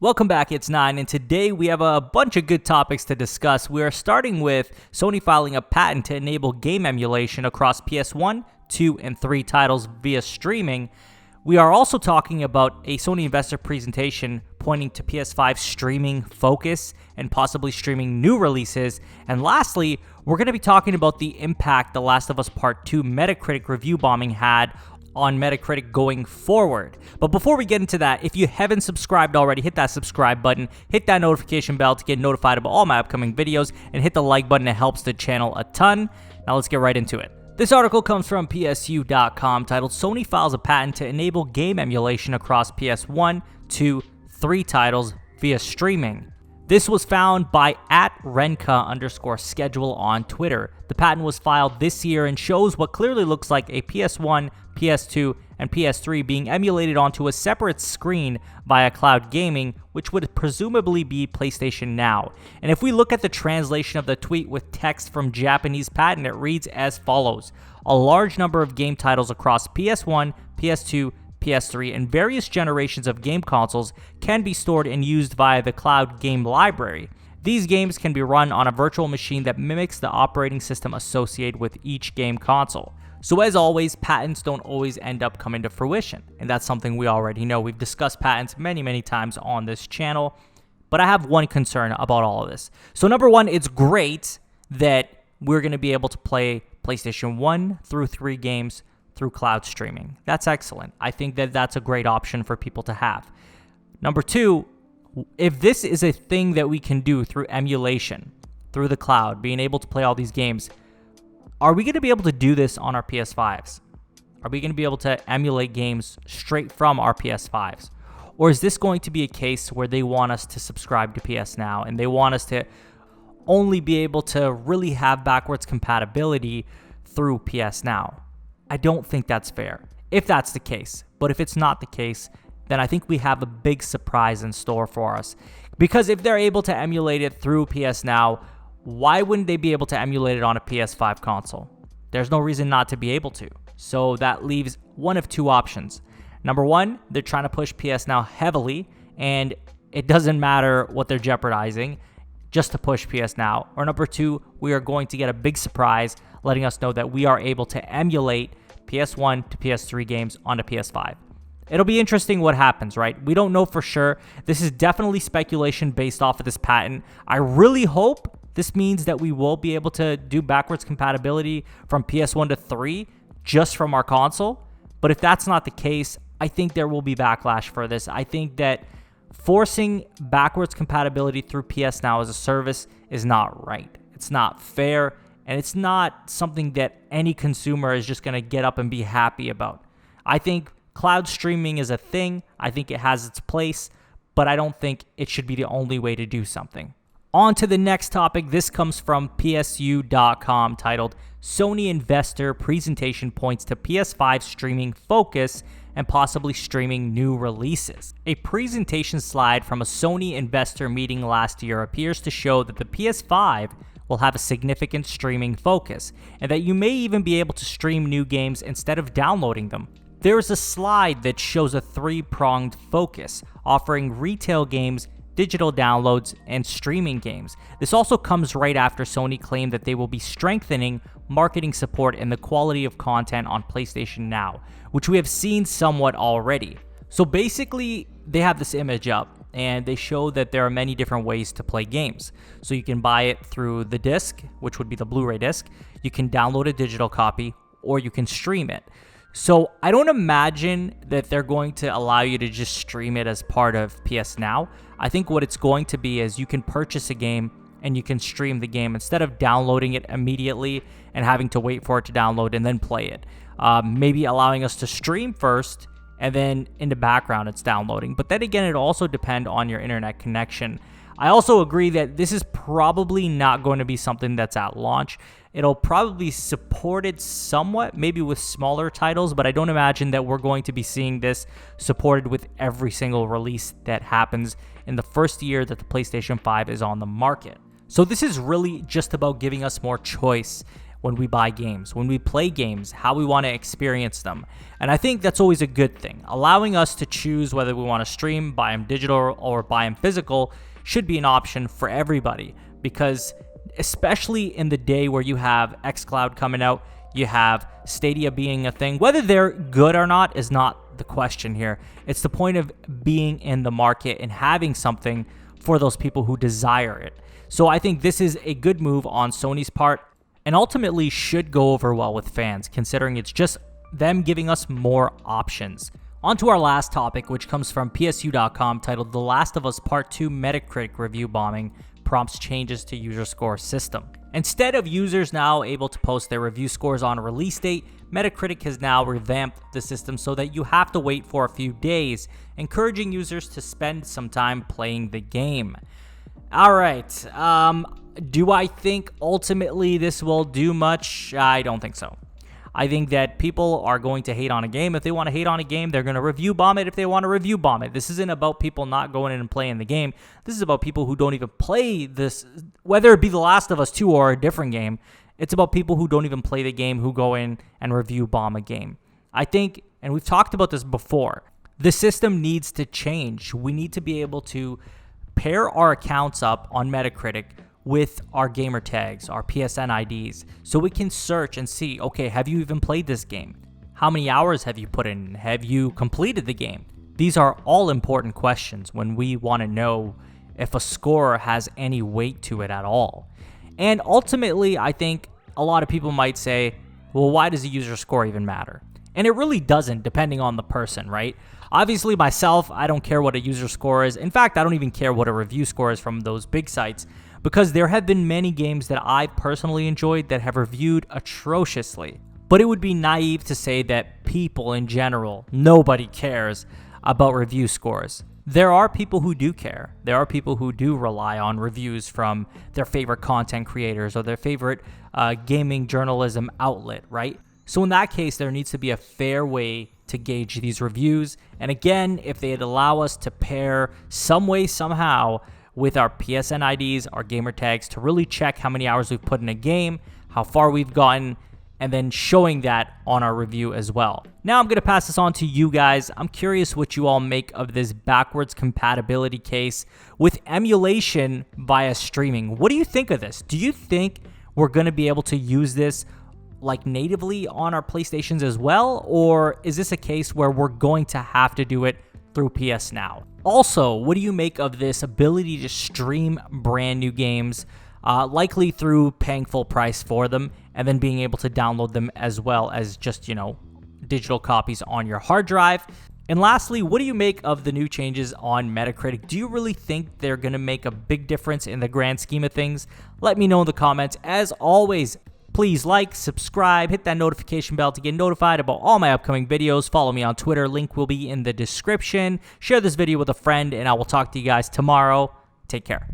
Welcome back, it's Nine, and today we have a bunch of good topics to discuss. We are starting with Sony filing a patent to enable game emulation across PS1, 2, and 3 titles via streaming. We are also talking about a Sony investor presentation pointing to PS5 streaming focus and possibly streaming new releases. And lastly, we're going to be talking about the impact The Last of Us Part 2 Metacritic review bombing had on Metacritic going forward. But before we get into that, if you haven't subscribed already, hit that subscribe button, hit that notification bell to get notified about all my upcoming videos, and hit the like button. It helps the channel a ton. Now let's get right into it. This article comes from PSU.com titled "Sony Files a Patent to Enable Game Emulation Across PS1, 2, 3 Titles via Streaming." This was found by @Renka_schedule on Twitter. The patent was filed this year and shows what clearly looks like a PS1, PS2, and PS3 being emulated onto a separate screen via cloud gaming, which would presumably be PlayStation Now. And if we look at the translation of the tweet with text from Japanese patent, it reads as follows: "A large number of game titles across PS1, PS2, PS3, and various generations of game consoles can be stored and used via the cloud game library. These games can be run on a virtual machine that mimics the operating system associated with each game console." So as always, patents don't always end up coming to fruition, and that's something we already know. We've discussed patents many times on this channel, but I have one concern about all of this. So number one, it's great that we're going to be able to play PlayStation 1 through 3 games through cloud streaming. That's excellent. I think that that's a great option for people to have. Number two, if this is a thing that we can do through emulation, through the cloud, being able to play all these games, are we going to be able to do this on our PS5s? Are we going to be able to emulate games straight from our PS5s? Or is this going to be a case where they want us to subscribe to PS Now and they want us to only be able to really have backwards compatibility through PS Now? I don't think that's fair, if that's the case. But if it's not the case, then I think we have a big surprise in store for us. Because if they're able to emulate it through PS Now, why wouldn't they be able to emulate it on a PS5 console? There's no reason not to be able to. So that leaves one of two options. Number one, they're trying to push PS Now heavily, and it doesn't matter what they're jeopardizing just to push PS Now. Or number two, we are going to get a big surprise letting us know that we are able to emulate PS1 to PS3 games onto PS5. It'll be interesting what happens, right? We don't know for sure. This is definitely speculation based off of this patent. I really hope this means that we will be able to do backwards compatibility from PS1 to 3 just from our console. But if that's not the case, I think there will be backlash for this. I think that forcing backwards compatibility through PS Now as a service is not right. It's not fair, and it's not something that any consumer is just going to get up and be happy about. I think cloud streaming is a thing. I think it has its place, but I don't think it should be the only way to do something. On to the next topic. This comes from PSU.com titled "Sony Investor Presentation Points to PS5 Streaming Focus and Possibly Streaming New Releases." A presentation slide from a Sony investor meeting last year appears to show that the PS5 will have a significant streaming focus, and that you may even be able to stream new games instead of downloading them. There is a slide that shows a 3-pronged focus, offering retail games, digital downloads, and streaming games. This also comes right after Sony claimed that they will be strengthening marketing support and the quality of content on PlayStation Now, which we have seen somewhat already. So basically, they have this image up, and they show that there are many different ways to play games. So you can buy it through the disc, which would be the Blu-ray disc. You can download a digital copy, or you can stream it. So I don't imagine that they're going to allow you to just stream it as part of PS Now. I think what it's going to be is you can purchase a game and you can stream the game instead of downloading it immediately and having to wait for it to download and then play it. Maybe allowing us to stream first and then in the background it's downloading. But then again, it also depends on your internet connection. I also agree that this is probably not going to be something that's at launch. It'll probably be supported somewhat, maybe with smaller titles, but I don't imagine that we're going to be seeing this supported with every single release that happens in the first year that the PlayStation 5 is on the market. So this is really just about giving us more choice when we buy games, when we play games, how we want to experience them. And I think that's always a good thing. Allowing us to choose whether we want to stream, buy them digital, or buy them physical should be an option for everybody, because especially in the day where you have xCloud coming out, you have Stadia being a thing. Whether they're good or not is not the question here. It's the point of being in the market and having something for those people who desire it. So I think this is a good move on Sony's part, and ultimately should go over well with fans, considering it's just them giving us more options. On to our last topic, which comes from PSU.com, titled "The Last of Us Part 2 Metacritic Review Bombing Prompts Changes to User Score System." Instead of users now able to post their review scores on a release date, Metacritic has now revamped the system so that you have to wait for a few days, encouraging users to spend some time playing the game. All right, do I think ultimately this will do much? I don't think so. I think that people are going to hate on a game. If they want to hate on a game, they're going to review bomb it if they want to review bomb it. This isn't about people not going in and playing the game. This is about people who don't even play this, whether it be The Last of Us 2 or a different game. It's about people who don't even play the game who go in and review bomb a game. I think, and we've talked about this before, the system needs to change. We need to be able to pair our accounts up on Metacritic with our gamer tags, our PSN IDs, so we can search and see, okay, have you even played this game? How many hours have you put in? Have you completed the game? These are all important questions when we want to know if a score has any weight to it at all. And ultimately, I think a lot of people might say, well, why does a user score even matter? And it really doesn't, depending on the person, right? Obviously, myself, I don't care what a user score is. In fact, I don't even care what a review score is from those big sites, because there have been many games that I've personally enjoyed that have reviewed atrociously. But it would be naive to say that people in general, nobody cares about review scores. There are people who do care. There are people who do rely on reviews from their favorite content creators or their favorite gaming journalism outlet, right? So in that case, there needs to be a fair way to gauge these reviews. And again, if they'd allow us to pair some way, somehow, with our PSN IDs, our gamer tags, to really check how many hours we've put in a game, how far we've gotten, and then showing that on our review as well. Now I'm going to pass this on to you guys. I'm curious what you all make of this backwards compatibility case with emulation via streaming. What do you think of this? Do you think we're going to be able to use this like natively on our PlayStations as well? Or is this a case where we're going to have to do it through PS Now? Also, what do you make of this ability to stream brand new games, likely through paying full price for them, and then being able to download them as well as just, digital copies on your hard drive? And lastly, what do you make of the new changes on Metacritic? Do you really think they're going to make a big difference in the grand scheme of things? Let me know in the comments. As always, please like, subscribe, hit that notification bell to get notified about all my upcoming videos. Follow me on Twitter. Link will be in the description. Share this video with a friend, and I will talk to you guys tomorrow. Take care.